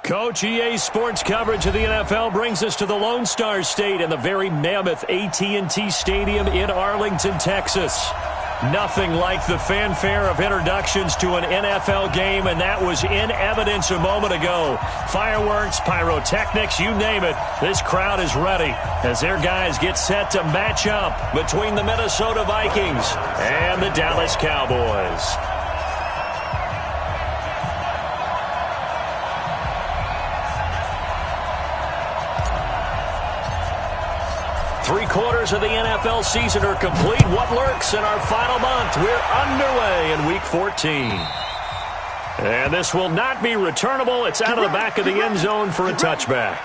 Coach, EA Sports coverage of the NFL brings us to the Lone Star State and the very mammoth AT&T Stadium in Arlington, Texas. Nothing like the fanfare of introductions to an NFL game, and that was in evidence a moment ago. Fireworks, pyrotechnics, you name it. This crowd is ready as their guys get set to match up between the Minnesota Vikings and the Dallas Cowboys. Three-quarters of the NFL season are complete. What lurks in our final month? We're underway in Week 14. And this will not be returnable. It's out of the back of the end zone for a touchback.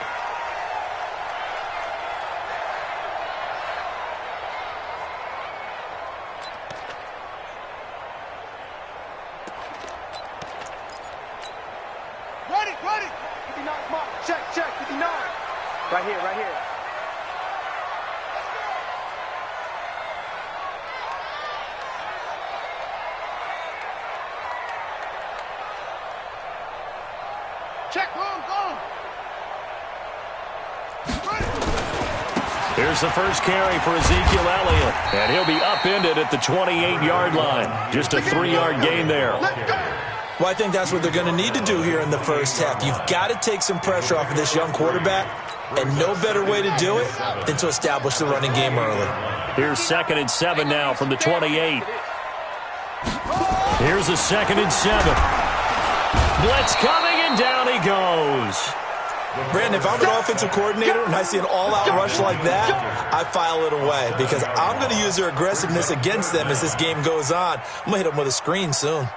Ready. 59, mark. Check. 59. Right here. Check, go. Here's the first carry for Ezekiel Elliott, and he'll be upended at the 28-yard line. Just a 3-yard gain there. Well, I think that's what they're going to need to do here in the first half. You've got to take some pressure off of this young quarterback, and no better way to do it than to establish the running game early. Here's 2nd and 7 now from the 28. Here's a 2nd and 7. Blitz coming, and down he goes. Brandon, if I'm an offensive coordinator and I see an all-out rush like that, I file it away because I'm going to use their aggressiveness against them as this game goes on. I'm going to hit them with a screen soon.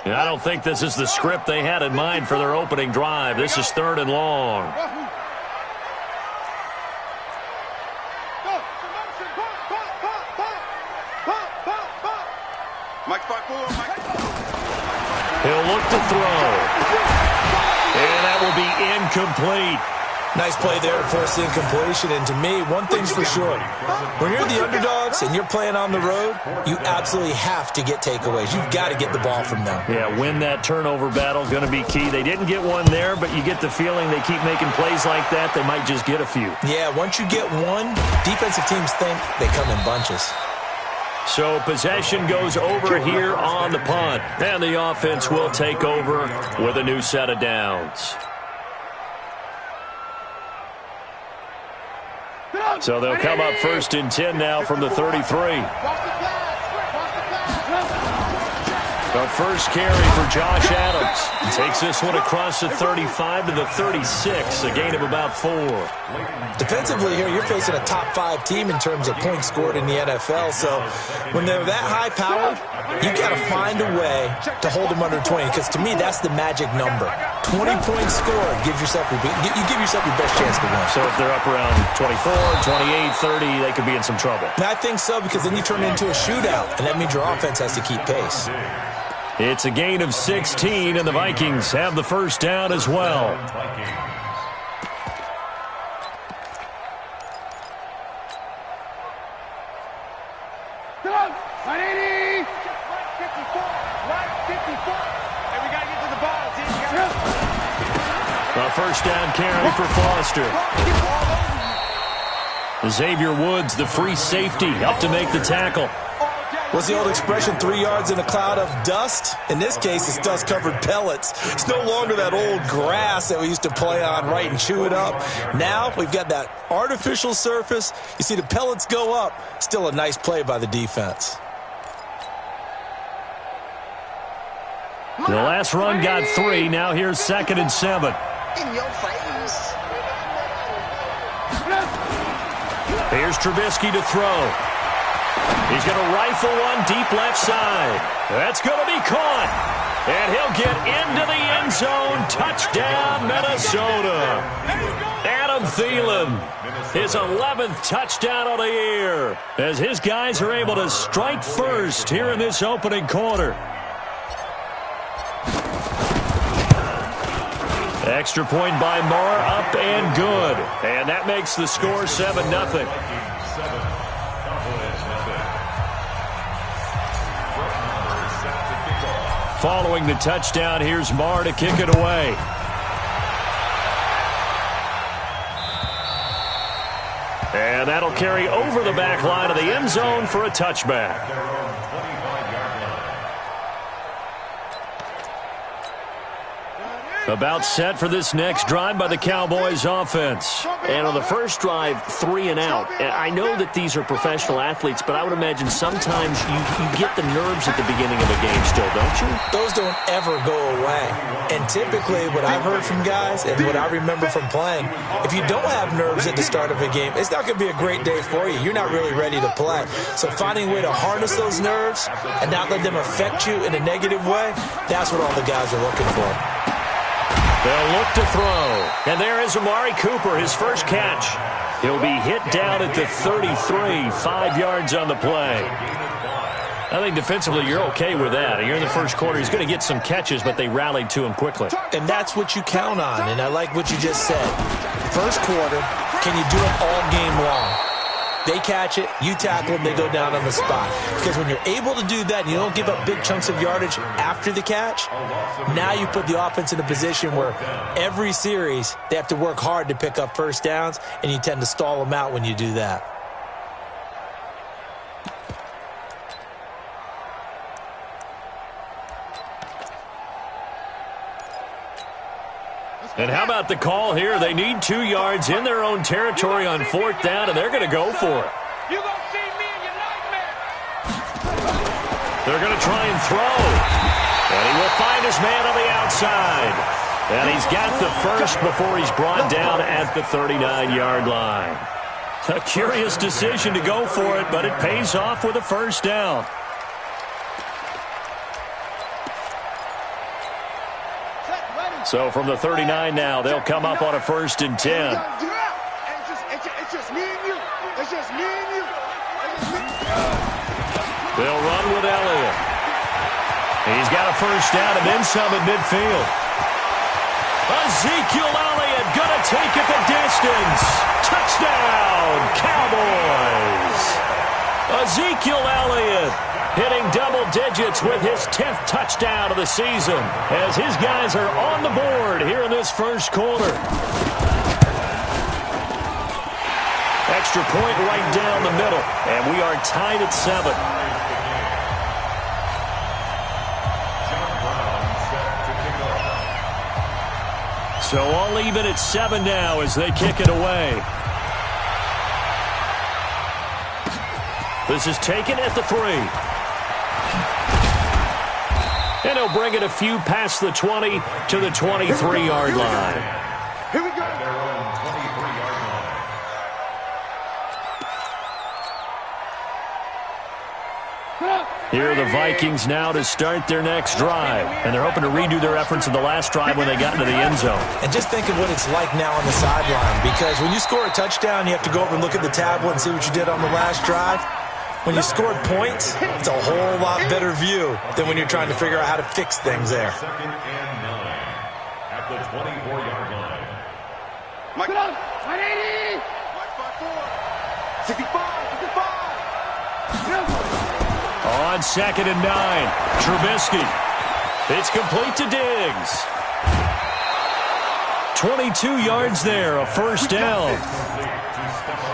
I don't think this is the script they had in mind for their opening drive. This is 3rd and long. He'll look to throw. And that will be incomplete. Nice play there to force the incompletion. And to me, one thing's for sure. When you're the underdogs and you're playing on the road, you absolutely have to get takeaways. You've got to get the ball from them. Yeah, win that turnover battle, going to be key. They didn't get one there, but you get the feeling they keep making plays like that, they might just get a few. Yeah, once you get one, defensive teams think they come in bunches. So possession goes over here on the punt, and the offense will take over with a new set of downs. So they'll come up 1st and 10 now from the 33. The first carry for Josh Adams. Takes this one across the 35 to the 36, a gain of about 4. Defensively here, you're facing a top 5 team in terms of points scored in the NFL. So when they're that high powered, you got to find a way to hold them under 20. Because to me, that's the magic number. 20 points scored gives yourself your best chance to win. So if they're up around 24, 28, 30, they could be in some trouble. And I think so, because then you turn it into a shootout, and that means your offense has to keep pace. It's a gain of 16, and the Vikings have the first down as well. A first down carry for Foster. Xavier Woods, the free safety, up to make the tackle. What's the old expression, 3 yards in a cloud of dust? In this case, it's dust-covered pellets. It's no longer that old grass that we used to play on, right, and chew it up. Now we've got that artificial surface. You see the pellets go up. Still a nice play by the defense. The last run got 3. Now here's 2nd and 7. In your face. Here's Trubisky to throw. He's going to rifle one deep left side. That's going to be caught. And he'll get into the end zone. Touchdown, Minnesota. Adam Thielen, his 11th touchdown of the year, as his guys are able to strike first here in this opening quarter. Extra point by Moore, up and good. And that makes the score 7-0. Following the touchdown, here's Marr to kick it away. And that'll carry over the back line of the end zone for a touchback. About set for this next drive by the Cowboys offense. And on the first drive, 3 and out. And I know that these are professional athletes, but I would imagine sometimes you get the nerves at the beginning of a game still, don't you? Those don't ever go away. And typically what I've heard from guys and what I remember from playing, if you don't have nerves at the start of a game, it's not going to be a great day for you. You're not really ready to play. So finding a way to harness those nerves and not let them affect you in a negative way, that's what all the guys are looking for. They'll look to throw. And there is Amari Cooper, his first catch. He'll be hit down at the 33, 5 yards on the play. I think defensively you're okay with that. You're in the first quarter. He's going to get some catches, but they rallied to him quickly. And that's what you count on, and I like what you just said. First quarter, can you do it all game long? They catch it, you tackle them, they go down on the spot. Because when you're able to do that and you don't give up big chunks of yardage after the catch, now you put the offense in a position where every series they have to work hard to pick up first downs, and you tend to stall them out when you do that. And how about the call here? They need 2 yards in their own territory on 4th down, and they're going to go for it. You gonna see me in your nightmare. They're going to try and throw. And he will find his man on the outside. And he's got the first before he's brought down at the 39-yard line. A curious decision to go for it, but it pays off with a first down. So from the 39 now, they'll come up on a 1st and 10. It's just me and you. It's just me and you. They'll run with Elliott. He's got a first down and then some at midfield. Ezekiel Elliott going to take it the distance. Touchdown, Cowboys. Ezekiel Elliott hitting double digits with his 10th touchdown of the season as his guys are on the board here in this first quarter. Extra point right down the middle, and we are tied at 7. So all even at 7 now as they kick it away. This is taken at the 3. And he'll bring it a few past the 20 to the 23-yard line. Here we go. Here are the Vikings now to start their next drive. And they're hoping to redo their efforts in the last drive when they got into the end zone. And just think of what it's like now on the sideline. Because when you score a touchdown, you have to go over and look at the tablet and see what you did on the last drive. When you scored points, it's a whole lot better view than when you're trying to figure out how to fix things there. 2nd and 9 at the 24-yard line. Mike, 180. 65. On 2nd and 9, Trubisky. It's complete to Diggs. 22 yards there, a first down.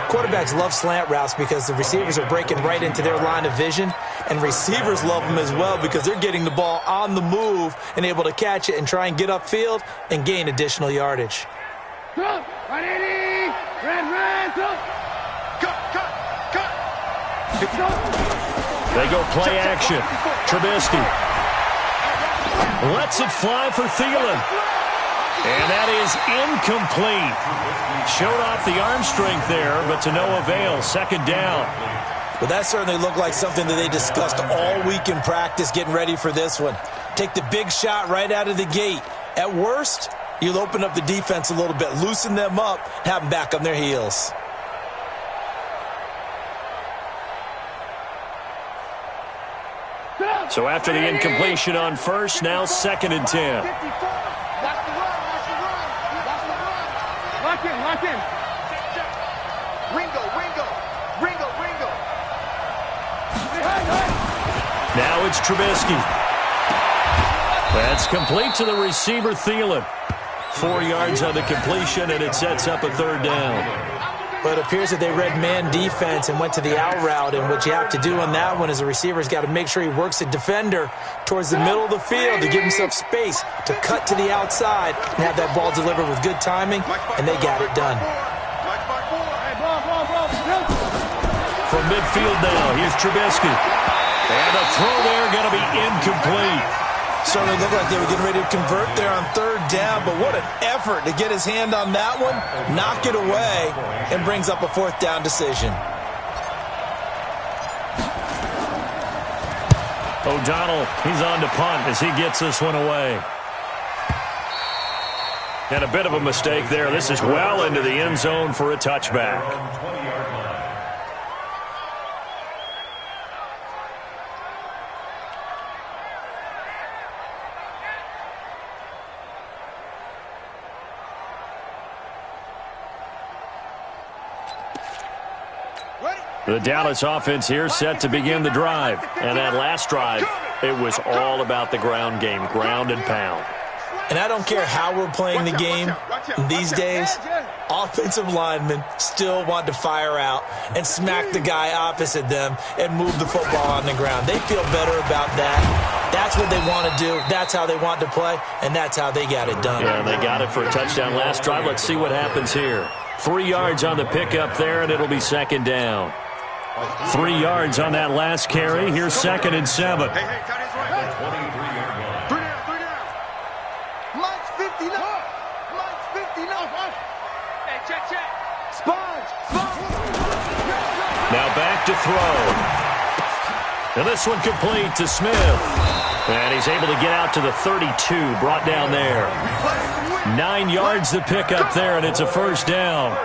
Quarterbacks love slant routes because the receivers are breaking right into their line of vision, and receivers love them as well because they're getting the ball on the move and able to catch it and try and get upfield and gain additional yardage. Cut. They go play action. Trubisky lets it fly for Thielen. And that is incomplete. Showed off the arm strength there, but to no avail. 2nd down. Well, that certainly looked like something that they discussed all week in practice getting ready for this one. Take the big shot right out of the gate. At worst, you'll open up the defense a little bit, loosen them up, have them back on their heels. So after the incompletion on 1st, now 2nd and 10. Lock in. Ringo. Now it's Trubisky. That's complete to the receiver, Thielen. 4 yards on the completion, and it sets up a third down. But it appears that they read man defense and went to the out route, and what you have to do on that one is the receiver's got to make sure he works the defender towards the middle of the field to give himself space to cut to the outside and have that ball delivered with good timing, and they got it done. From midfield now, here's Trubisky. And the throw there going to be incomplete. Certainly looked like they were getting ready to convert there on third down, but what an effort to get his hand on that one, knock it away, and brings up a fourth down decision. O'Donnell, he's on to punt as he gets this one away. And a bit of a mistake there. This is well into the end zone for a touchback. The Dallas offense here set to begin the drive. And that last drive, it was all about the ground game, ground and pound. And I don't care how we're playing the game these days, offensive linemen still want to fire out and smack the guy opposite them and move the football on the ground. They feel better about that. That's what they want to do. That's how they want to play, and that's how they got it done. Yeah, and they got it for a touchdown last drive. Let's see what happens here. 3 yards on the pickup there, and it'll be second down. 3 yards on that last carry. Here's 2nd and 7. Hey, cut his right. 23-yard line. 3 down. Mike's 59. Mike's 59. Hey, check. Sponge. Now back to throw. And this one complete to Smith. And he's able to get out to the 32, brought down there. 9 yards to pick up there, and it's a first down.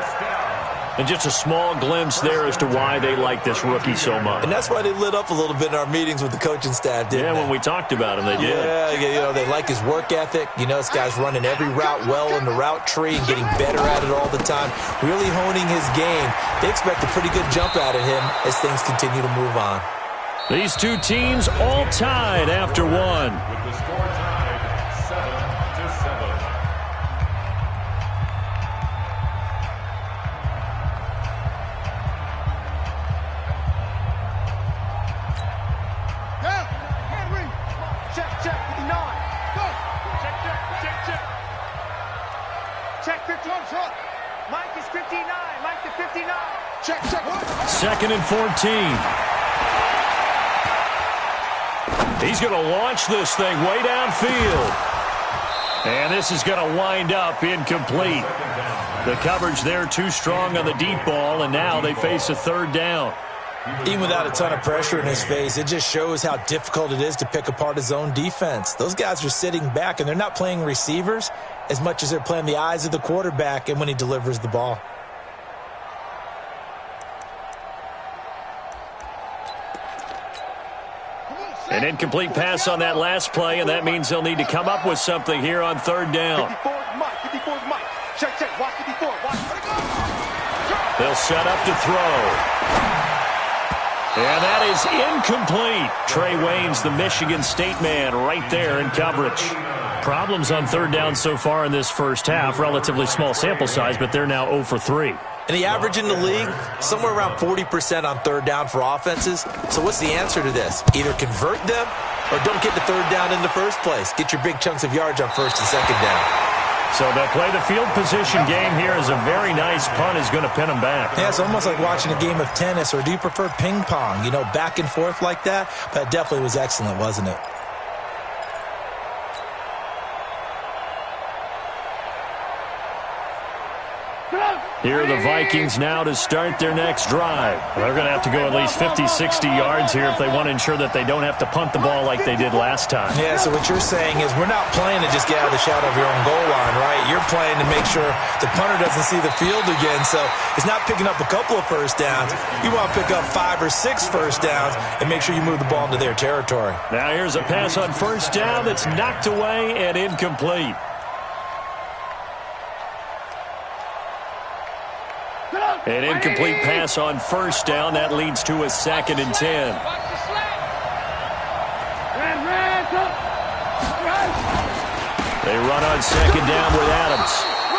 And just a small glimpse there as to why they like this rookie so much. And that's why they lit up a little bit in our meetings with the coaching staff, didn't they? When we talked about him, they did. Yeah, they like his work ethic. You know, this guy's running every route well in the route tree and getting better at it all the time, really honing his game. They expect a pretty good jump out of him as things continue to move on. These two teams all tied after one. With the score tied 7-7. Check, 59. Go. Check 51. Mike is 59. Mike to 59. Check. 2nd and 14. He's going to launch this thing way downfield. And this is going to wind up incomplete. The coverage there too strong on the deep ball, and now they face a third down. Even without a ton of pressure in his face, it just shows how difficult it is to pick apart his own defense. Those guys are sitting back, and they're not playing receivers as much as they're playing the eyes of the quarterback and when he delivers the ball. An incomplete pass on that last play, and that means they'll need to come up with something here on third down. 54's Mike. Check. Watch 54. Watch. They'll set up to throw. And that is incomplete. Trey Waynes, the Michigan State man, right there in coverage. Problems on third down so far in this first half. Relatively small sample size, but they're now 0 for 3. And the average in the league, somewhere around 40% on third down for offenses. So what's the answer to this? Either convert them or don't get the third down in the first place. Get your big chunks of yards on first and second down. So they'll play the field position game here as a very nice punt is going to pin them back. Yeah, it's almost like watching a game of tennis, or do you prefer ping pong? You know, back and forth like that? That definitely was excellent, wasn't it? Here are the Vikings now to start their next drive. They're going to have to go at least 50, 60 yards here if they want to ensure that they don't have to punt the ball like they did last time. Yeah, so what you're saying is we're not playing to just get out of the shadow of your own goal line, right? You're playing to make sure the punter doesn't see the field again. So it's not picking up a couple of first downs. You want to pick up 5 or 6 first downs and make sure you move the ball into their territory. Now here's a pass on first down that's knocked away and incomplete. An incomplete pass on first down. That leads to a 2nd and 10. They run on second down with Adams.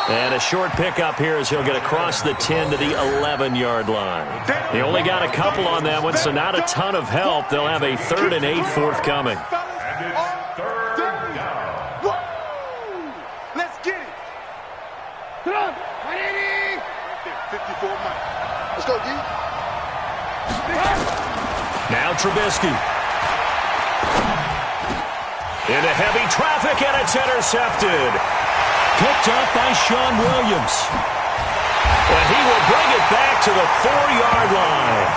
And a short pickup here as he'll get across the 10 to the 11-yard line. He only got a couple on that one, so not a ton of help. They'll have a 3rd and 8 forthcoming. Let's get it. Come on. 54 Mike. Let's go, D. Now Trubisky. Into heavy traffic, and it's intercepted. Picked up by Sean Williams. And he will bring it back to the 4-yard line.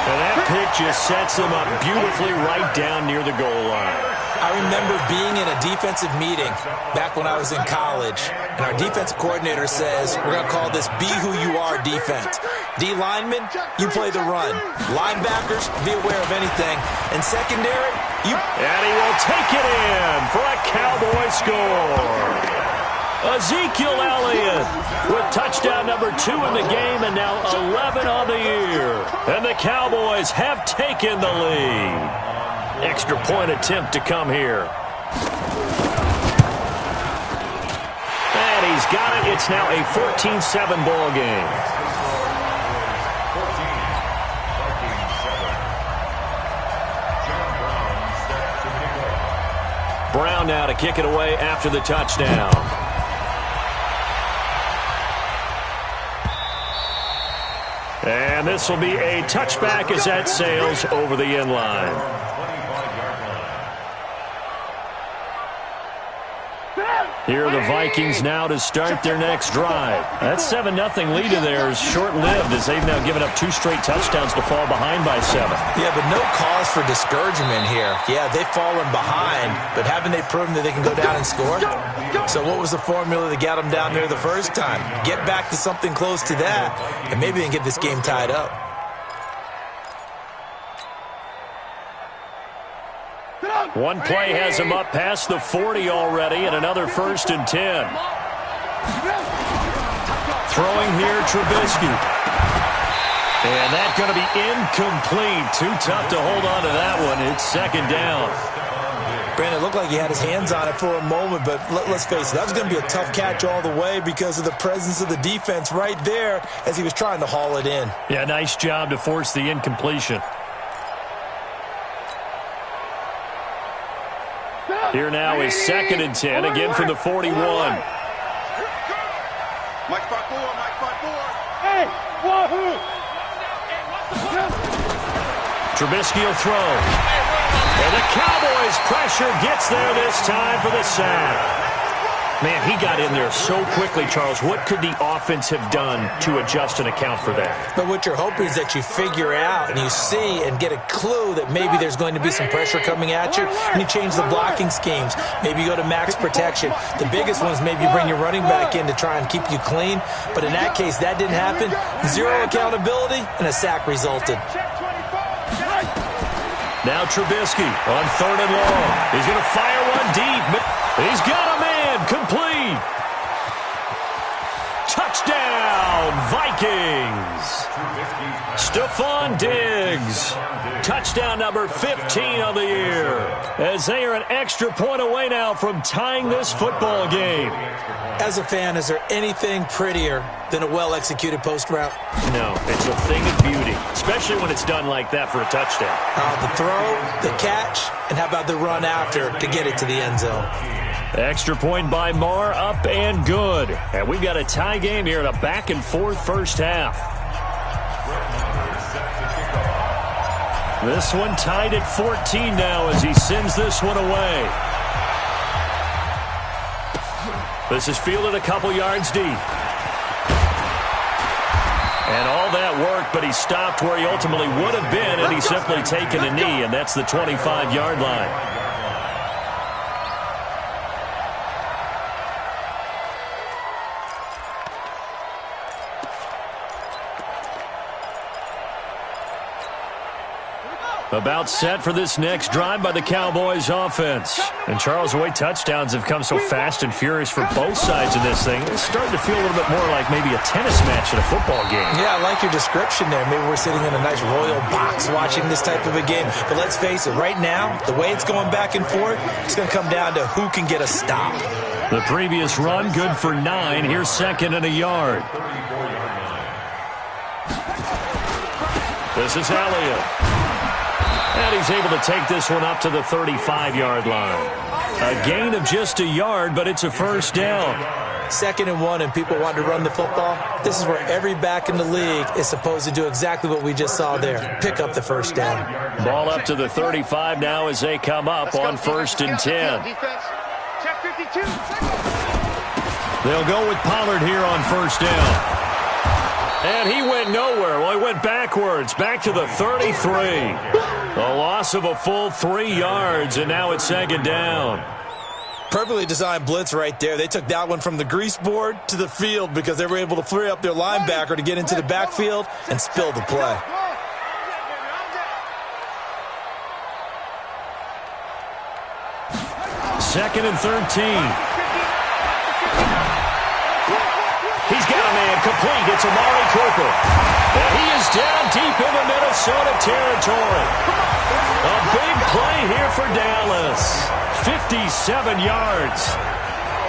And that pick just sets him up beautifully right down near the goal line. I remember being in a defensive meeting back when I was in college, and our defensive coordinator says, we're going to call this Be Who You Are defense. D linemen, you play the run. Linebackers, be aware of anything. And secondary, you... And he will take it in for a Cowboy score. Ezekiel Elliott with touchdown number 2 in the game and now 11 on the year. And the Cowboys have taken the lead. Extra point attempt to come here. And he's got it. It's now a 14-7 ball game. Brown now to kick it away after the touchdown. And this will be a touchback as that sails over the end line. Here are the Vikings now to start their next drive. That 7-0 lead of theirs short-lived as they've now given up 2 straight touchdowns to fall behind by 7. Yeah, but no cause for discouragement here. Yeah, they've fallen behind, but haven't they proven that they can go down and score? So what was the formula that got them down there the first time? Get back to something close to that, and maybe they can get this game tied up. One play has him up past the 40 already, and another 1st and 10. Throwing here, Trubisky. And that's going to be incomplete. Too tough to hold on to that one. It's 2nd down. Brandon, it looked like he had his hands on it for a moment, but let's face it, that was going to be a tough catch all the way because of the presence of the defense right there as he was trying to haul it in. Yeah, nice job to force the incompletion. Here now is 2nd and 10, again from the 41. Mike 5-4, Mike 5-4. Hey, wahoo! Trubisky will throw. And the Cowboys' pressure gets there this time for the sack. Man, he got in there so quickly, Charles. What could the offense have done to adjust and account for that? But what you're hoping is that you figure out and you see and get a clue that maybe there's going to be some pressure coming at you, and you change the blocking schemes. Maybe you go to max protection. The biggest one is maybe you bring your running back in to try and keep you clean. But in that case, that didn't happen. 0 accountability, and a sack resulted. Now Trubisky on 3rd and long. He's going to fire one deep. He's got a man. Complete. Touchdown, Vikings. Stephon Diggs. Touchdown number 15 of the year. As they are an extra point away now from tying this football game. As a fan, is there anything prettier than a well-executed post route? No, it's a thing of beauty, especially when it's done like that for a touchdown. The throw, the catch, and how about the run after to get it to the end zone? Extra point by Marr, up and good. And we've got a tie game here in a back-and-forth first half. This one tied at 14 now as he sends this one away. This is fielded a couple yards deep. And all that worked, but he stopped where he ultimately would have been had he simply taken a knee, and that's the 25-yard line. About set for this next drive by the Cowboys offense. And Charles, the way touchdowns have come so fast and furious for both sides of this thing, it's starting to feel a little bit more like maybe a tennis match at a football game. Yeah, I like your description there. Maybe we're sitting in a nice royal box watching this type of a game. But let's face it, right now, the way it's going back and forth, it's going to come down to who can get a stop. The previous run, good for 9. Here's second and a yard. This is Elliott. And he's able to take this one up to the 35-yard line. A gain of just a yard, but it's a first down. 2nd and 1, and people want to run the football. This is where every back in the league is supposed to do exactly what we just saw there. Pick up the first down. Ball up to the 35 now as they come up on 1st and 10. Check 52. They'll go with Pollard here on 1st down. And he went nowhere. Well, he went backwards, back to the 33. A loss of a full 3 yards, and now it's 2nd down. Perfectly designed blitz right there. They took that one from the grease board to the field because they were able to free up their linebacker to get into the backfield and spill the play. Second and 13. He's got a man complete. It's Amari Cooper. And he is down deep in the Minnesota territory. A big play here for Dallas. 57 yards.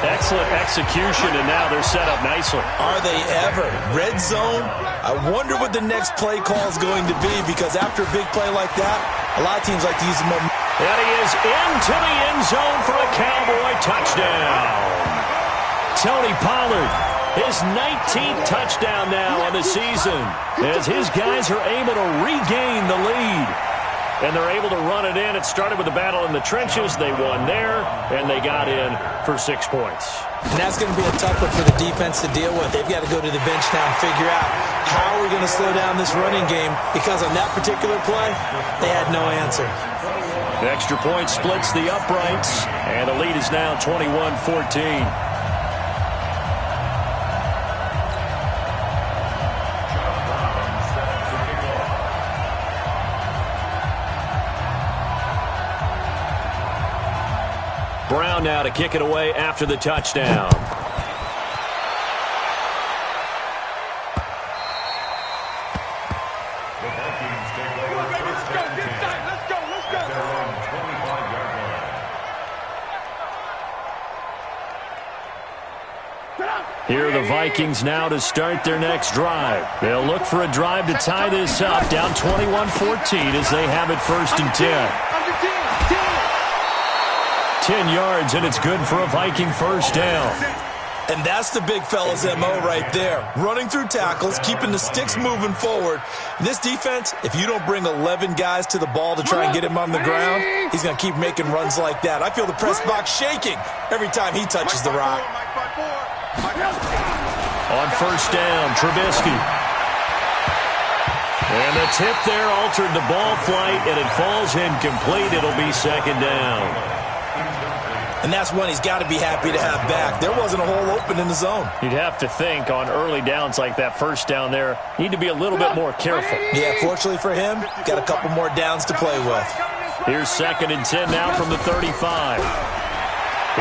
Excellent execution, and now they're set up nicely. Are they ever? Red zone? I wonder what the next play call is going to be, because after a big play like that, a lot of teams like to use the momentum. And he is into the end zone for a Cowboy touchdown. Tony Pollard, his 19th touchdown now on the season, as his guys are able to regain the lead. And they're able to run it in. It started with a battle in the trenches. They won there, and they got in for 6 points. And that's going to be a tough one for the defense to deal with. They've got to go to the bench now and figure out how are we going to slow down this running game, because on that particular play, they had no answer. The extra point splits the uprights, and the lead is now 21-14. Brown now to kick it away after the touchdown. Here are the Vikings now to start their next drive. They'll look for a drive to tie this up, down 21-14 as they have it 1st and 10. 10 yards, and it's good for a Viking first down. And that's the big fella's MO right there. Running through tackles, keeping the sticks moving forward. This defense, if you don't bring 11 guys to the ball to try and get him on the ground, he's going to keep making runs like that. I feel the press box shaking every time he touches the rock. On 1st down, Trubisky. And the tip there altered the ball flight, and it falls incomplete. It'll be 2nd down. And that's one he's got to be happy to have back. There wasn't a hole open in the zone. You'd have to think on early downs like that 1st down there, need to be a little bit more careful. Yeah, fortunately for him, got a couple more downs to play with. Here's 2nd and 10 now from the 35.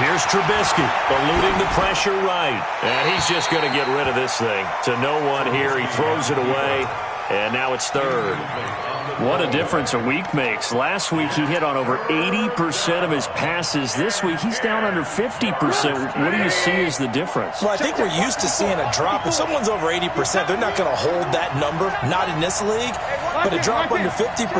Here's Trubisky, eluding the pressure right. And he's just going to get rid of this thing. To no one here, he throws it away, and now it's 3rd. What a difference a week makes. Last week he hit on over 80% of his passes. This week he's down under 50%. What do you see as the difference? Well, I think we're used to seeing a drop. If someone's over 80%, they're not going to hold that number. Not in this league. But a drop under 50%,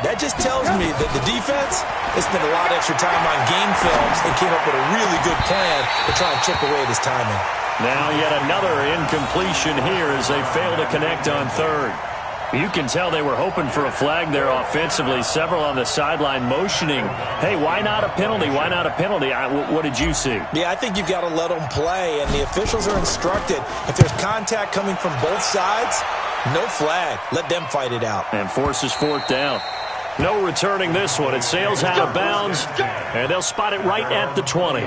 that just tells me that the defense has spent a lot of extra time on game films and came up with a really good plan to try and chip away at his timing. Now yet another incompletion here as they fail to connect on 3rd. You can tell they were hoping for a flag there offensively. Several on the sideline motioning, hey, why not a penalty? Why not a penalty? What did you see? Yeah, I think you've got to let them play, and the officials are instructed. If there's contact coming from both sides, no flag. Let them fight it out. And forces 4th down. No returning this one. It sails out of bounds, and they'll spot it right at the 20.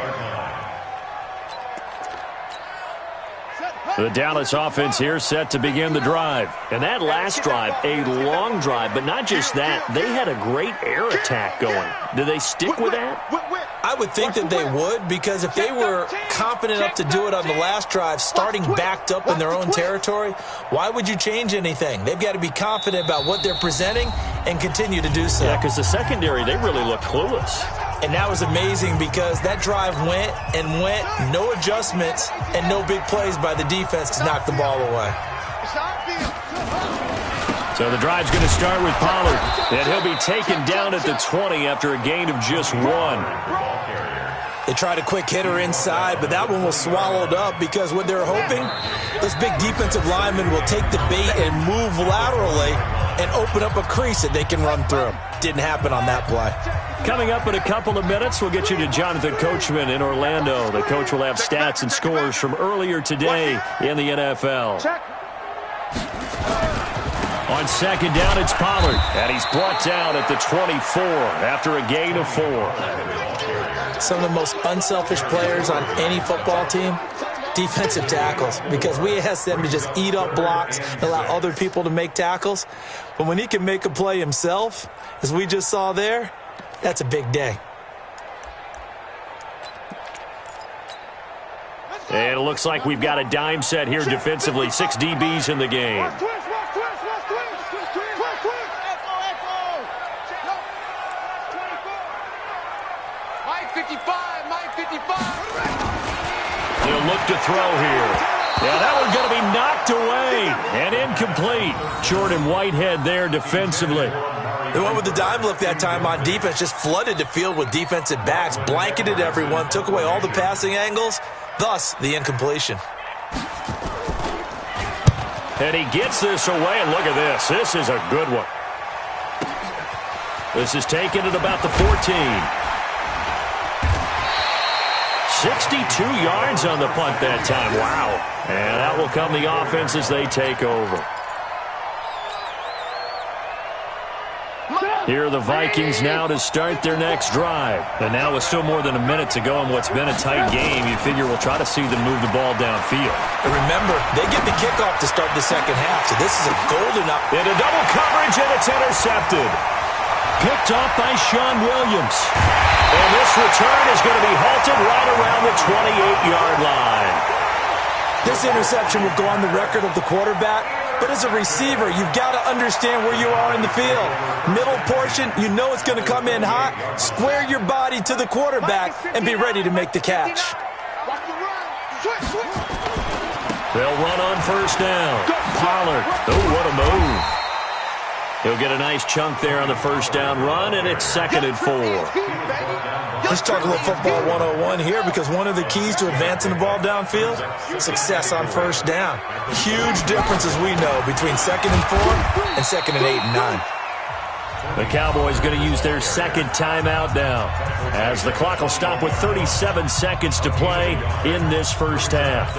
The Dallas offense here set to begin the drive. And that last drive, a long drive, but not just that. They had a great air attack going. Do they stick with that? I would think that they would, because if they were confident enough to do it on the last drive, starting backed up in their own territory, why would you change anything? They've got to be confident about what they're presenting and continue to do so. Yeah, because the secondary, they really looked clueless. And that was amazing because that drive went and went, no adjustments and no big plays by the defense to knock the ball away. So the drive's going to start with Pollard, and he'll be taken down at the 20 after a gain of just 1. They tried a quick hitter inside, but that one was swallowed up because what they're hoping, this big defensive lineman will take the bait and move laterally and open up a crease that they can run through. Didn't happen on that play. Coming up in a couple of minutes, we'll get you to Jonathan Coachman in Orlando. The coach will have stats and scores from earlier today in the NFL. On second down, it's Pollard, and he's brought down at the 24 after a gain of 4. Some of the most unselfish players on any football team, defensive tackles, because we ask them to just eat up blocks and allow other people to make tackles. But when he can make a play himself, as we just saw there, that's a big day. And it looks like we've got a dime set here defensively. 6 DBs in the game. He'll look to throw here. Yeah, that one's going to be knocked away and incomplete. Jordan Whitehead there defensively. They went with the dime look that time on defense, just flooded the field with defensive backs, blanketed everyone, took away all the passing angles, thus the incompletion. And he gets this away, and look at this. This is a good one. This is taken at about the 14. 62 yards on the punt that time. Wow. And that will come the offense as they take over. Here are the Vikings now to start their next drive. And now with still more than a minute to go in what's been a tight game, you figure we'll try to see them move the ball downfield. And remember, they get the kickoff to start the second half, so this is a golden up. Into double coverage, and it's intercepted. Picked off by Sean Williams. And this return is going to be halted right around the 28-yard line. This interception will go on the record of the quarterback, but as a receiver, you've got to understand where you are in the field. Middle portion, you know it's going to come in hot. Square your body to the quarterback and be ready to make the catch. They'll run on first down. Pollard. Oh, what a move. He'll get a nice chunk there on the first down run, and it's 2nd and 4. Let's talk a little football 101 here, because one of the keys to advancing the ball downfield, success on first down. Huge difference, as we know, between 2nd and 4 and 2nd and 8 and 9. The Cowboys going to use their second timeout now, as the clock will stop with 37 seconds to play in this first half.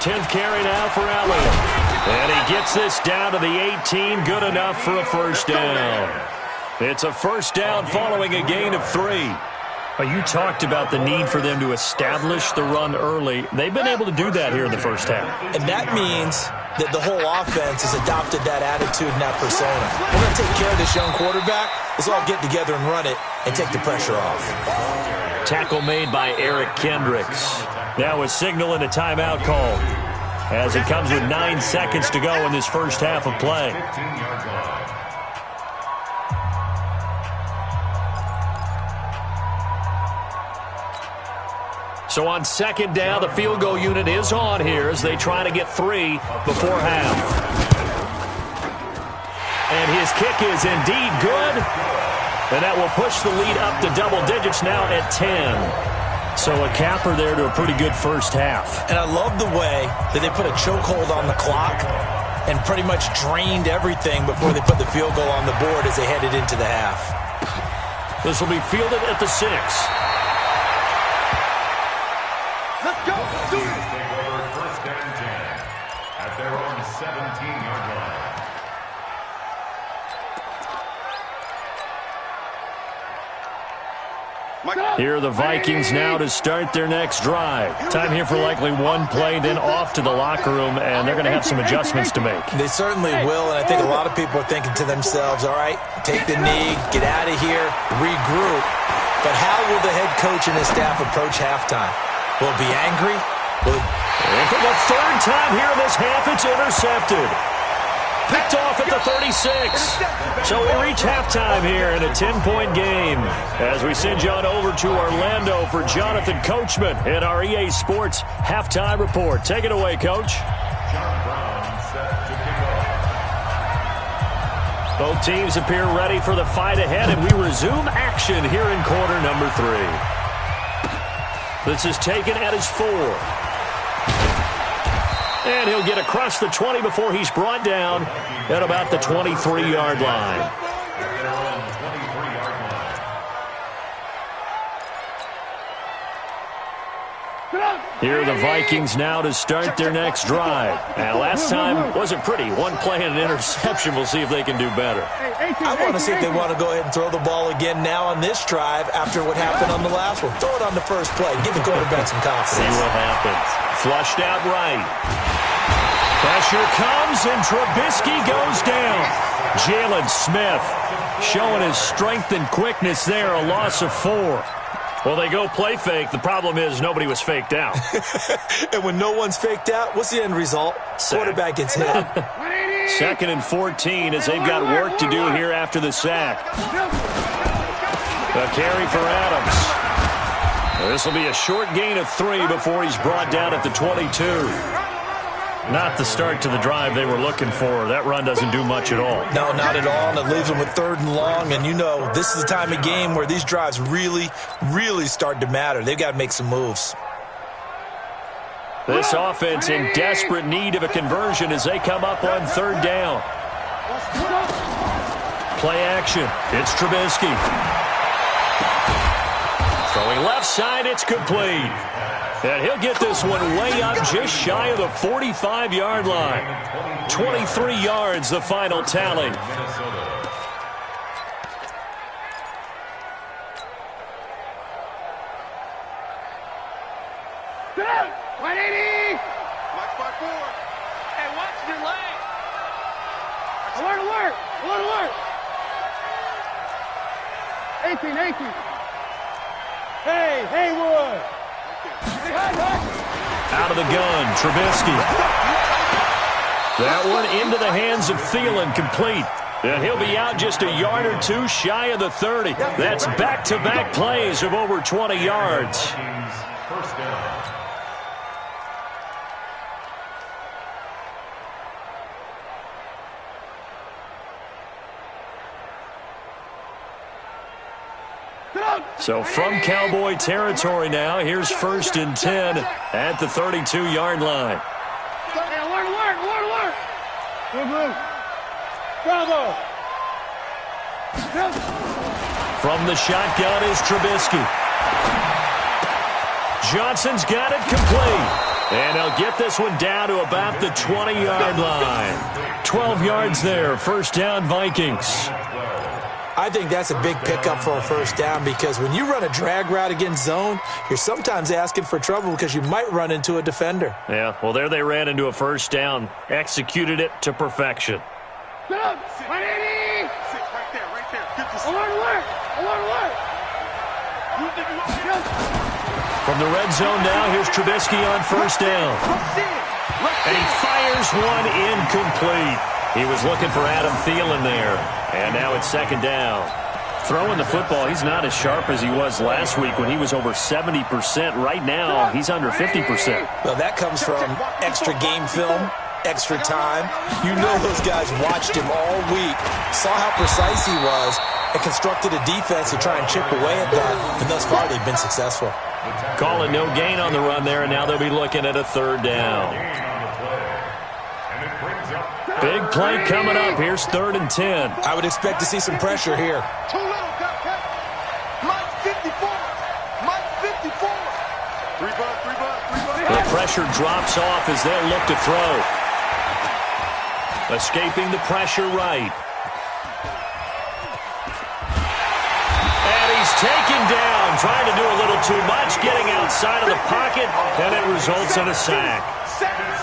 10th carry now for Elliott. And he gets this down to the 18. Good enough for a first down. It's a first down following a gain of 3. You talked about the need for them to establish the run early. They've been able to do that here in the first half. And that means that the whole offense has adopted that attitude and that persona. We're going to take care of this young quarterback. Let's all get together and run it and take the pressure off. Tackle made by Eric Kendricks. Now a signal and a timeout call, as it comes with 9 seconds to go in this first half of play. So on second down, the field goal unit is on here as they try to get 3 before half. And his kick is indeed good. And that will push the lead up to double digits now at 10. So a capper there to a pretty good first half. And I love the way that they put a chokehold on the clock and pretty much drained everything before they put the field goal on the board as they headed into the half. This will be fielded at the 6. Let's go. Let's do it. Take over first and 10 at their own 17-yard line. Here are the Vikings now to start their next drive. Time here for likely one play, then off to the locker room, and they're going to have some adjustments to make. They certainly will, and I think a lot of people are thinking to themselves, all right, take the knee, get out of here, regroup. But how will the head coach and his staff approach halftime? Will it be angry? And for the third time here in this half, it's intercepted. Picked off at the 36. So we reach halftime here in a 10-point game as we send you on over to Orlando for Jonathan Coachman in our EA Sports Halftime Report. Take it away, Coach. John Brown set to kick off. Both teams appear ready for the fight ahead, and we resume action here in quarter number 3. This is taken at his 4. And he'll get across the 20 before he's brought down at about the 23-yard line. Here are the Vikings now to start their next drive. Now, last time wasn't pretty. One play and an interception. We'll see if they can do better. I want to see if they want to go ahead and throw the ball again now on this drive after what happened on the last one. Throw it on the first play. Give the quarterback some confidence. See what happens. Flushed out right. Pressure comes, and Trubisky goes down. Jalen Smith showing his strength and quickness there, a loss of 4. Well, they go play fake. The problem is nobody was faked out. And when no one's faked out, what's the end result? Quarterback gets hit. 2nd and 14 as they've got work to do here after the sack. A carry for Adams. This will be a short gain of 3 before he's brought down at the 22. Not the start to the drive they were looking for. That run doesn't do much at all. No, not at all, and it leaves them with 3rd and long. And you know, this is the time of game where these drives really, really start to matter. They've got to make some moves. This offense in desperate need of a conversion as they come up on 3rd down. Play action. It's Trubisky. Throwing left side, it's complete. And he'll get this one way up just shy of the 45-yard line. 23 yards, the final tally. Hey, watch your leg. Alert. 18. Hey, Haywood. Out of the gun, Trubisky. That one into the hands of Thielen, complete. And he'll be out just a yard or 2 shy of the 30. That's back-to-back plays of over 20 yards. First down. So from Cowboy territory now, here's 1st and 10 at the 32-yard line. Hey, alert. Bravo. From the shotgun is Trubisky. Johnson's got it complete. And they'll get this one down to about the 20-yard line. 12 yards there, 1st down Vikings. I think that's a big pickup for a 1st down because when you run a drag route against zone, you're sometimes asking for trouble because you might run into a defender. Yeah, well, there they ran into a 1st down. Executed it to perfection. Alert. From the red zone now, here's Trubisky on 1st down. And he fires one incomplete. He was looking for Adam Thielen there. And now it's 2nd down. Throwing the football, he's not as sharp as he was last week when he was over 70%. Right now, he's under 50%. Well, that comes from extra game film, extra time. You know those guys watched him all week, saw how precise he was, and constructed a defense to try and chip away at that. And thus far, they've been successful. Calling no gain on the run there, and now they'll be looking at a 3rd down. Big play coming up. Here's 3rd and 10. I would expect to see some pressure here. Too little, Mike 54. Three bucks. The pressure drops off as they'll look to throw. Escaping the pressure right. And he's taken down, trying to do a little too much, getting outside of the pocket, and it results in a sack.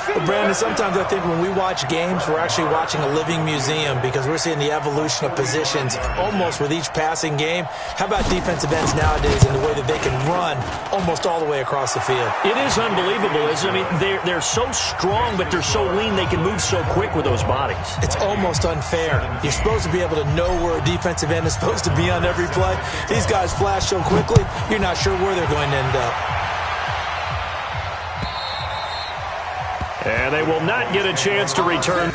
Well, Brandon, sometimes I think when we watch games, we're actually watching a living museum because we're seeing the evolution of positions almost with each passing game. How about defensive ends nowadays and the way that they can run almost all the way across the field? It is unbelievable, isn't it? I mean, they're so strong, but they're so lean, they can move so quick with those bodies. It's almost unfair. You're supposed to be able to know where a defensive end is supposed to be on every play. These guys flash so quickly, you're not sure where they're going to end up. And they will not get a chance to return.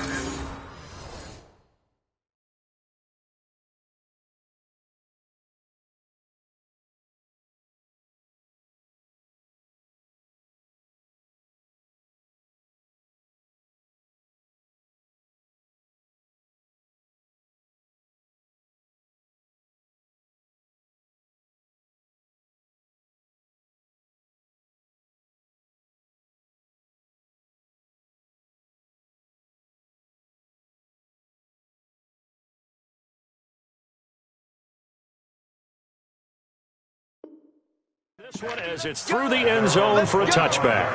This one as it's through the end zone for a touchback.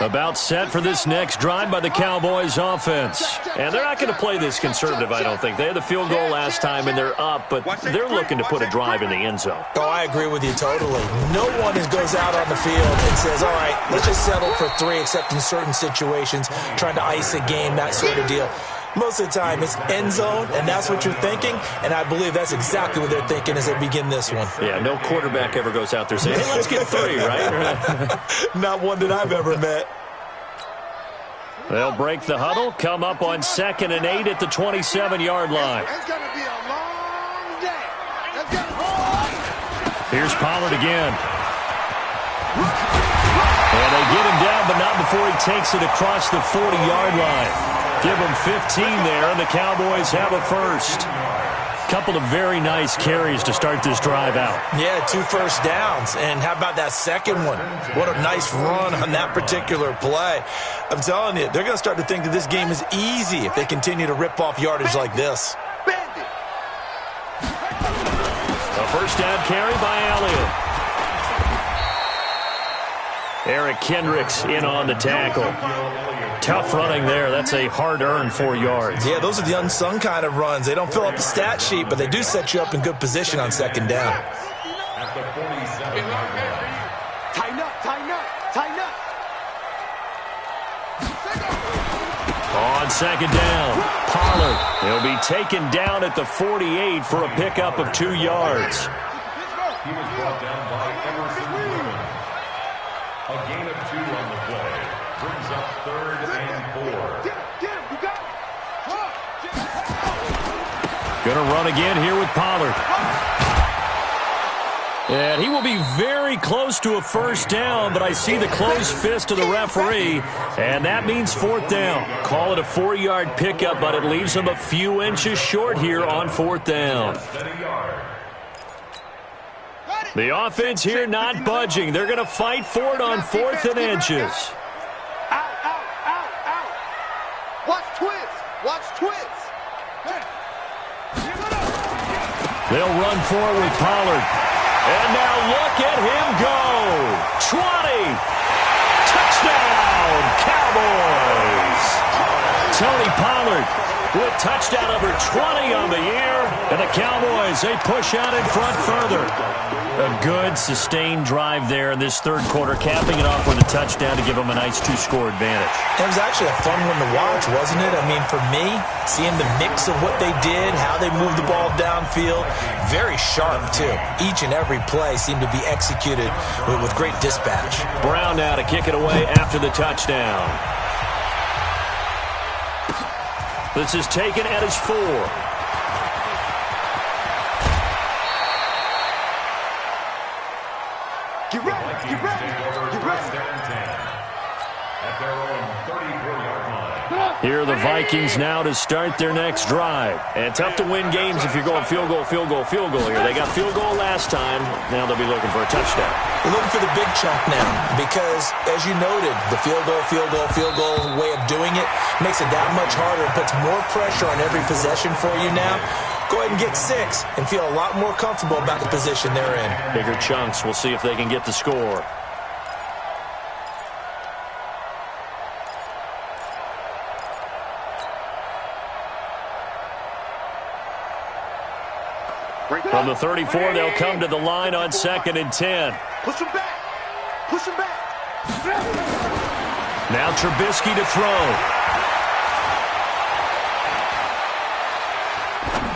About set for this next drive by the Cowboys offense. And they're not going to play this conservative, I don't think. They had the field goal last time, and they're up, but they're looking to put a drive in the end zone. Oh, I agree with you totally. No one goes out on the field and says, all right, let's just settle for 3, except in certain situations, trying to ice a game, that sort of deal. Most of the time, it's end zone, and that's what you're thinking, and I believe that's exactly what they're thinking as they begin this one. Yeah, no quarterback ever goes out there saying, hey, let's get 3, right? Not one that I've ever met. They'll break the huddle, come up on 2nd and 8 at the 27-yard line. It's going to be a long day. Let's go. Here's Pollard again. And they get him down, but not before he takes it across the 40-yard line. Give them 15 there, and the Cowboys have a first. Couple of very nice carries to start this drive out. Yeah, 2 first downs. And how about that second one? What a nice run on that particular play. I'm telling you, they're going to start to think that this game is easy if they continue to rip off yardage like this. A first down carry by Elliott. Eric Kendricks in on the tackle. Tough running there. That's a hard-earned 4 yards. Yeah, those are the unsung kind of runs. They don't fill up the stat sheet, but they do set you up in good position on 2nd down. At the 47-yard line. Tighten up, tighten up, tighten up. On 2nd down, Pollard. He'll be taken down at the 48 for a pickup of 2 yards. He was brought down by Emerson Williams. A gain of 2 on the play. Brings up 3rd and 4. Get him, you got it. Going to run again here with Pollard. And he will be very close to a first down, but I see the closed fist of the referee, and that means 4th down. Call it a 4-yard pickup, but it leaves him a few inches short here on 4th down. The offense here not budging. They're going to fight for it on 4th and inches. Out, out, out, out. Watch twist. Watch twist. They'll run forward with Pollard. And now look at him go. 20. Touchdown, Cowboys. Tony Pollard with touchdown number 20 on the year. And the Cowboys, they push out in front further. A good, sustained drive there in this 3rd quarter, capping it off with a touchdown to give them a nice 2-score advantage. It was actually a fun one to watch, wasn't it? I mean, for me, seeing the mix of what they did, how they moved the ball downfield, very sharp, too. Each and every play seemed to be executed with great dispatch. Brown now to kick it away after the touchdown. This is taken at his 4. Get ready, get ready, get ready. At their own 34-yard line. Here are the Vikings now to start their next drive. And tough to win games if you're going field goal, field goal, field goal here. They got field goal last time. Now they'll be looking for a touchdown. They're looking for the big chunk now because, as you noted, the field goal way of doing it makes it that much harder. It puts more pressure on every possession for you now. Go ahead and get 6 and feel a lot more comfortable about the position they're in. Bigger chunks. We'll see if they can get the score. From the 34, they'll come to the line on 2nd and 10. Push him back. Push him back. Now Trubisky to throw.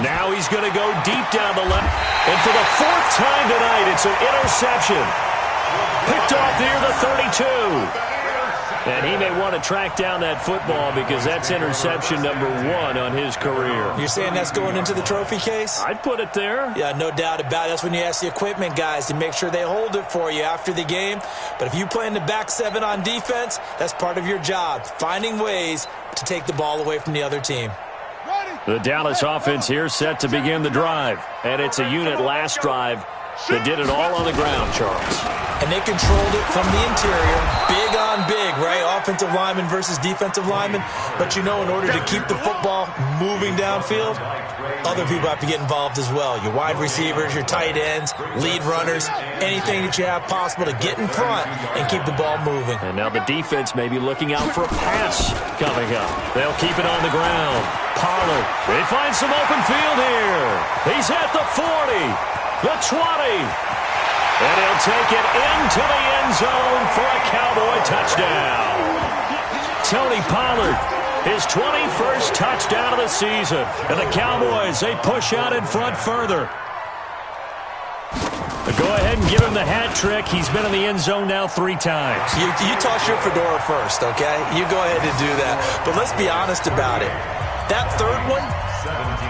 Now he's going to go deep down the left. And for the 4th time tonight, it's an interception. Picked off near the 32. And he may want to track down that football because that's interception number 1 on his career. You're saying that's going into the trophy case? I'd put it there. Yeah, no doubt about it. That's when you ask the equipment guys to make sure they hold it for you after the game. But if you play in the back 7 on defense, that's part of your job, finding ways to take the ball away from the other team. The Dallas offense here set to begin the drive. And it's a unit last drive that did it all on the ground, Charles. And they controlled it from the interior, big on big, right? Offensive lineman versus defensive lineman. But you know, in order to keep the football moving downfield, other people have to get involved as well. Your wide receivers, your tight ends, lead runners, anything that you have possible to get in front and keep the ball moving. And now the defense may be looking out for a pass coming up. They'll keep it on the ground. Pollard, they find some open field here. He's at the 40, the 20. And he'll take it into the end zone for a Cowboy touchdown. Tony Pollard, his 21st touchdown of the season. And the Cowboys, they push out in front further. But go ahead and give him the hat trick. He's been in the end zone now 3 times. You toss your fedora first, okay? You go ahead and do that. But let's be honest about it. That 3rd one,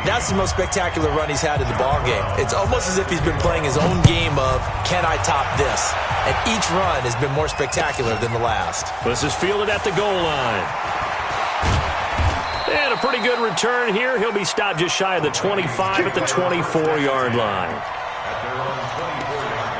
that's the most spectacular run he's had in the ballgame. It's almost as if he's been playing his own game of, can I top this? And each run has been more spectacular than the last. This is fielded at the goal line. And a pretty good return here. He'll be stopped just shy of the 25 at the 24-yard line. At their own 24-yard line.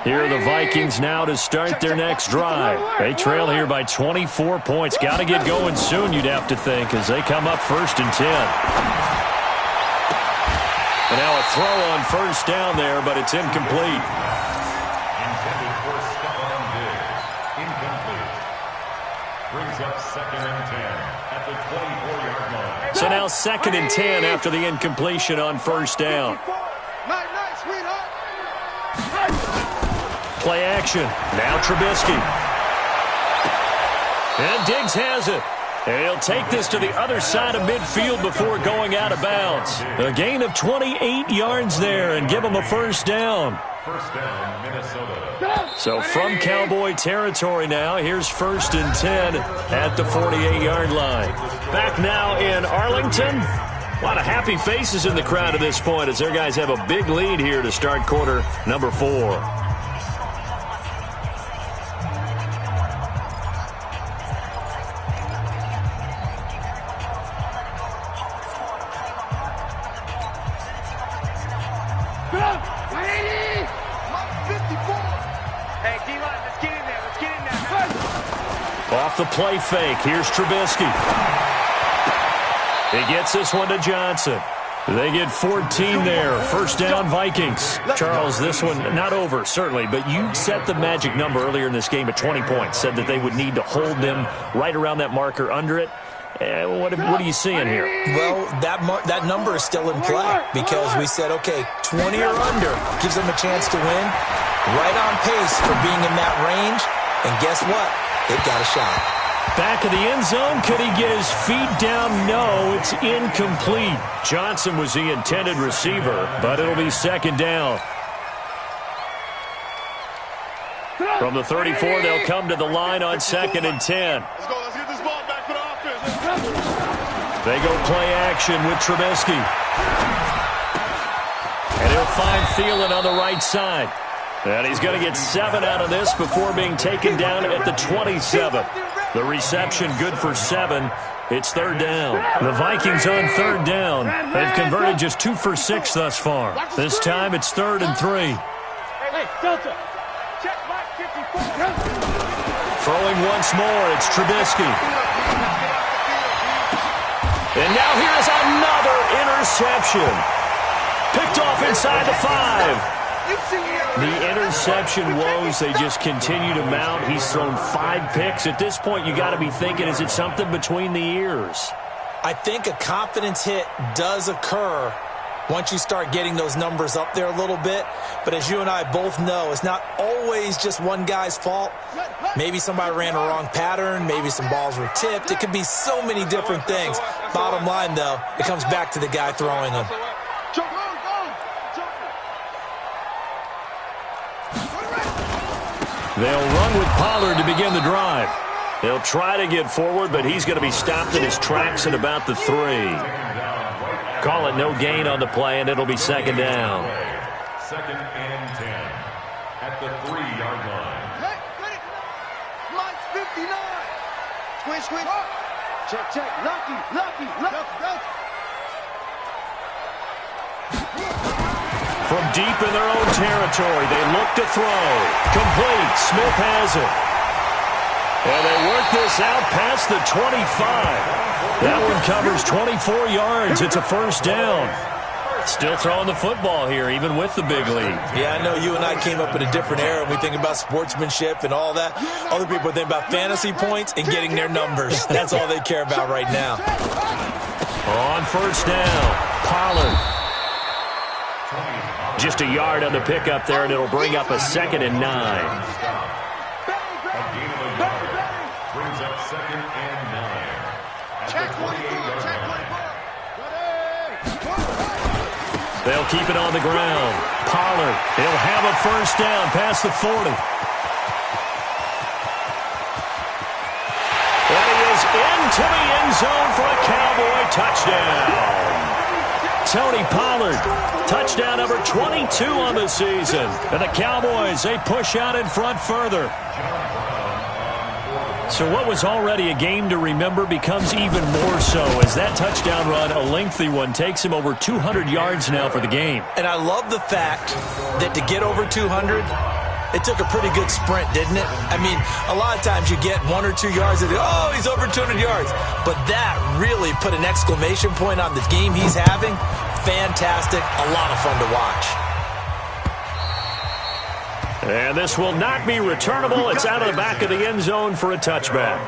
Here are the Vikings now to start their next drive. They trail here by 24 points. Got to get going soon, you'd have to think, as they come up 1st and 10. And now a throw on 1st down there, but it's incomplete. Intended for Stephon Diggs. Incomplete. Brings up 2nd and 10 at the 24-yard line. So now 2nd and 10 after the incompletion on 1st down. Night, sweetheart. Play action. Now Trubisky. And Diggs has it. And he'll take this to the other side of midfield before going out of bounds. A gain of 28 yards there and give him a 1st down. 1st down, Minnesota. So from Cowboy territory now, here's 1st and 10 at the 48-yard line. Back now in Arlington. A lot of happy faces in the crowd at this point as their guys have a big lead here to start quarter number 4. Off the play fake, here's Trubisky. He gets this one to Johnson. They get 14 there. 1st down, Vikings. Charles, this one not over, certainly, but you set the magic number earlier in this game at 20 points. Said that they would need to hold them right around that marker under it. What are you seeing here? Well, that number is still in play because we said, okay, 20 or under gives them a chance to win. Right on pace for being in that range. And guess what? They've got a shot. Back of the end zone. Could he get his feet down? No, it's incomplete. Johnson was the intended receiver, but it'll be 2nd down. From the 34, they'll come to the line on 2nd and 10. Let's go. Let's get this ball back for the offense. They go play action with Trubisky. He'll find Thielen on the right side. And he's going to get 7 out of this before being taken down at the 27. The reception good for 7. It's 3rd down. The Vikings on 3rd down. They've converted just 2 for 6 thus far. This time it's 3rd and 3. Hey, Delta. Check Mike 54. Throwing once more, it's Trubisky. And now here's another interception. Picked off inside the 5. The interception woes, they just continue to mount. He's thrown 5 picks. At this point, you got to be thinking, is it something between the ears? I think a confidence hit does occur once you start getting those numbers up there a little bit. But as you and I both know, it's not always just one guy's fault. Maybe somebody ran a wrong pattern. Maybe some balls were tipped. It could be so many different things. Bottom line, though, it comes back to the guy throwing them. They'll run with Pollard to begin the drive. They'll try to get forward, but he's going to be stopped in his tracks at about the 3. Call it no gain on the play, and it'll be 2nd down. 2nd and 10 at the 3-yard line. Hey, ready? Mike's 59. Squish. Check. Lucky. From deep in their own territory, they look to throw. Complete. Smith has it. And they work this out past the 25. That one covers 24 yards. It's a 1st down. Still throwing the football here, even with the big lead. Yeah, I know you and I came up in a different era, and we think about sportsmanship and all that. Other people think about fantasy points and getting their numbers. That's all they care about right now. On 1st down, Pollard. Just a yard on the pickup there, and it'll bring up a 2nd and 9. A gain of a yard brings up 2nd and 9 at the 28-yard line. They'll keep it on the ground. Pollard, he'll have a 1st down past the 40. And he is into the end zone for a Cowboy touchdown. Tony Pollard, touchdown number 22 on the season. And the Cowboys, they push out in front further. So what was already a game to remember becomes even more so as that touchdown run, a lengthy one, takes him over 200 yards now for the game. And I love the fact that to get over 200, it took a pretty good sprint, didn't it? I mean, a lot of times you get 1 or 2 yards and oh, he's over 200 yards. But that really put an exclamation point on the game he's having. Fantastic. A lot of fun to watch. And this will not be returnable. It's out of the back of the end zone for a touchback.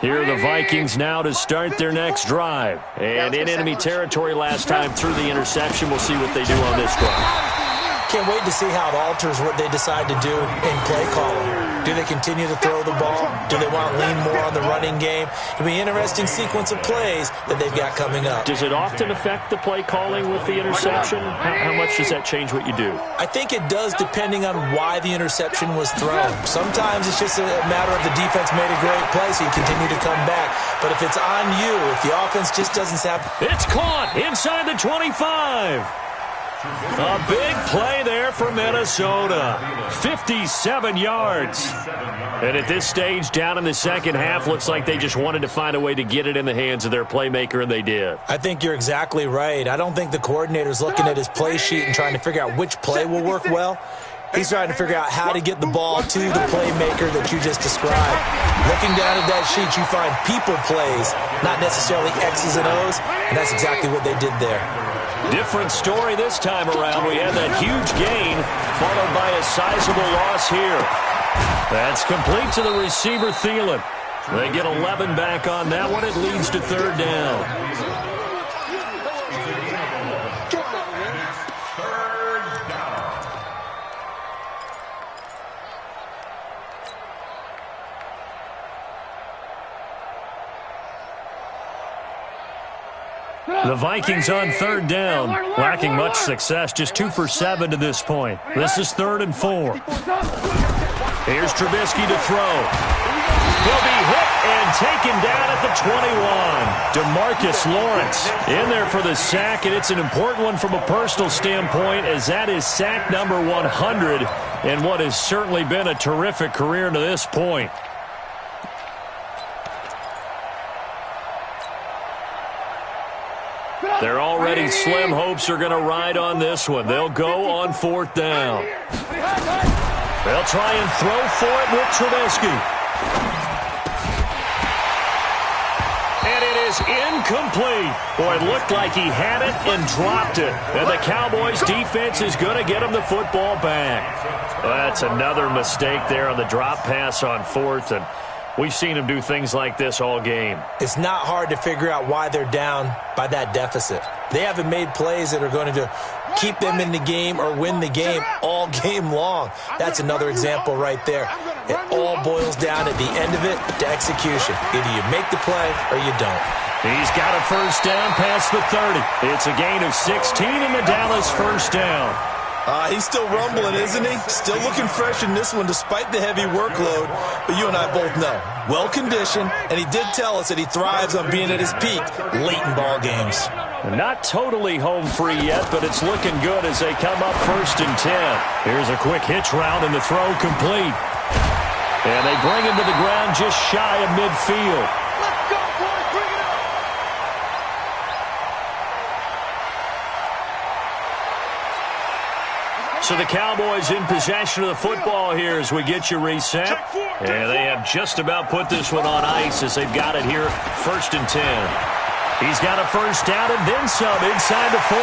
Here are the Vikings now to start their next drive. And in enemy territory last time through the interception. We'll see what they do on this drive. Can't wait to see how it alters what they decide to do in play calling. Do they continue to throw the ball? Do they want to lean more on the running game? It'll be an interesting sequence of plays that they've got coming up. Does it often affect the play calling with the interception? How much does that change what you do? I think it does depending on why the interception was thrown. Sometimes it's just a matter of the defense made a great play, so you continue to come back. But if it's on you, if the offense just doesn't have... It's caught inside the 25. A big play there for Minnesota. 57 yards. And at this stage, down in the second half, looks like they just wanted to find a way to get it in the hands of their playmaker, and they did. I think you're exactly right. I don't think the coordinator's looking at his play sheet and trying to figure out which play will work well. He's trying to figure out how to get the ball to the playmaker that you just described. Looking down at that sheet, you find people plays, not necessarily X's and O's, and that's exactly what they did there. Different story this time around. We had that huge gain, followed by a sizable loss here. That's complete to the receiver, Thielen. They get 11 back on that one. It leads to 3rd down. The Vikings on third down, lacking much success, just 2 for 7 to this point. This is 3rd and 4. Here's Trubisky to throw. He'll be hit and taken down at the 21. DeMarcus Lawrence in there for the sack, and it's an important one from a personal standpoint, as that is sack number 100 and what has certainly been a terrific career to this point. They're already slim hopes are going to ride on this one. They'll go on 4th down. They'll try and throw for it with Trubisky. And it is incomplete. Boy, it looked like he had it and dropped it. And the Cowboys defense is going to get him the football back. Well, that's another mistake there on the drop pass on 4th, and we've seen him do things like this all game. It's not hard to figure out why they're down by that deficit. They haven't made plays that are going to keep them in the game or win the game all game long. That's another example right there. It all boils down at the end of it to execution. Either you make the play or you don't. He's got a first down past the 30. It's a gain of 16 in the Dallas first down. He's still rumbling, isn't he? Still looking fresh in this one despite the heavy workload. But you and I both know, well-conditioned, and he did tell us that he thrives on being at his peak late in ball games. Not totally home free yet, but it's looking good as they come up 1st and 10. Here's a quick hitch route and the throw complete. And they bring him to the ground just shy of midfield. Let's go, boys. Bring it up. So the Cowboys in possession of the football here as we get you reset. And they have just about put this one on ice as they've got it here 1st and 10. He's got a first down and then some inside the 40.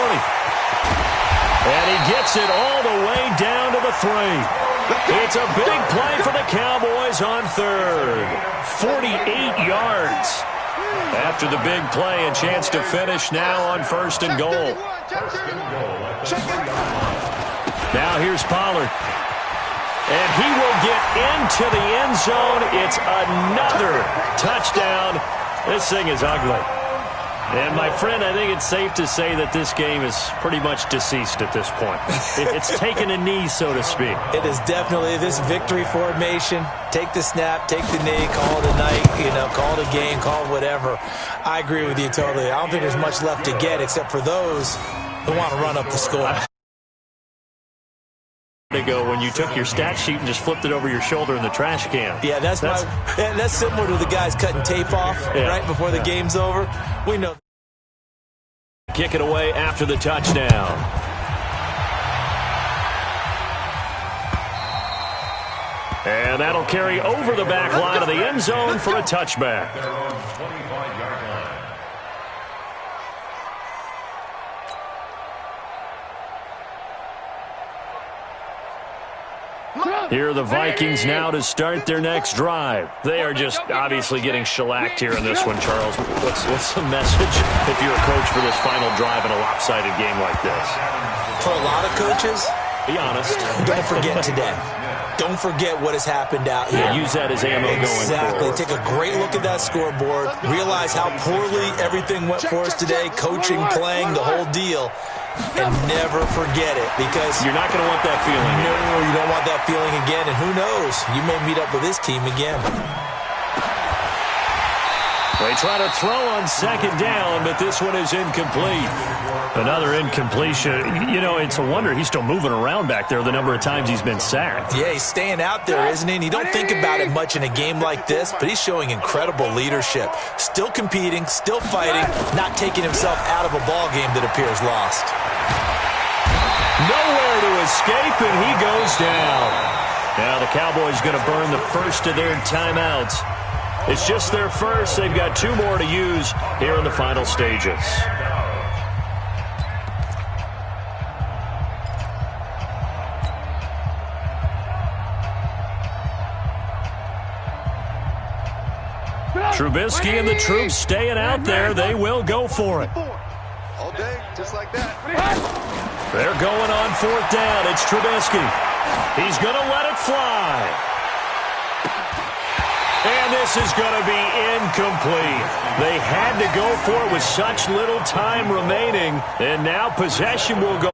And he gets it all the way down to the 3. It's a big play for the Cowboys on 3rd. 48 yards. After the big play, a chance to finish now on 1st and goal. Now here's Pollard. And he will get into the end zone. It's another touchdown. This thing is ugly. And, my friend, I think it's safe to say that this game is pretty much deceased at this point. It's taken a knee, so to speak. It is definitely this victory formation. Take the snap, take the knee, call it a night, call it a game, call it whatever. I agree with you totally. I don't think there's much left to get except for those who want to run up the score. Ago when you took your stat sheet and just flipped it over your shoulder in the trash can. Yeah, that's similar to the guys cutting tape off right before the game's over. We know. Kick it away after the touchdown. And that'll carry over the back line of the end zone for a touchback. Here are the Vikings now to start their next drive. They are just obviously getting shellacked here in this one, Charles. What's the message if you're a coach for this final drive in a lopsided game like this? For a lot of coaches, be honest. Don't forget today. Don't forget what has happened out here. Yeah, use that as ammo going forward. Exactly. Take a great look at that scoreboard. Realize how poorly everything went for us today. Coaching, playing, the whole deal. And never forget it, because you're not going to want that feeling. No, you don't want that feeling again. And who knows? You may meet up with this team again. They try to throw on 2nd down, but this one is incomplete. Another incompletion. It's a wonder he's still moving around back there the number of times he's been sacked. Yeah, he's staying out there, isn't he? And you don't think about it much in a game like this, but he's showing incredible leadership. Still competing, still fighting, not taking himself out of a ball game that appears lost. Nowhere to escape, and he goes down. Now the Cowboys going to burn the first of their timeouts. It's just their first. They've got 2 more to use here in the final stages. Trubisky and the troops staying out there. They will go for it. All day, just like that. They're going on 4th down. It's Trubisky. He's going to let it fly. And this is going to be incomplete. They had to go for it with such little time remaining, and now possession will go.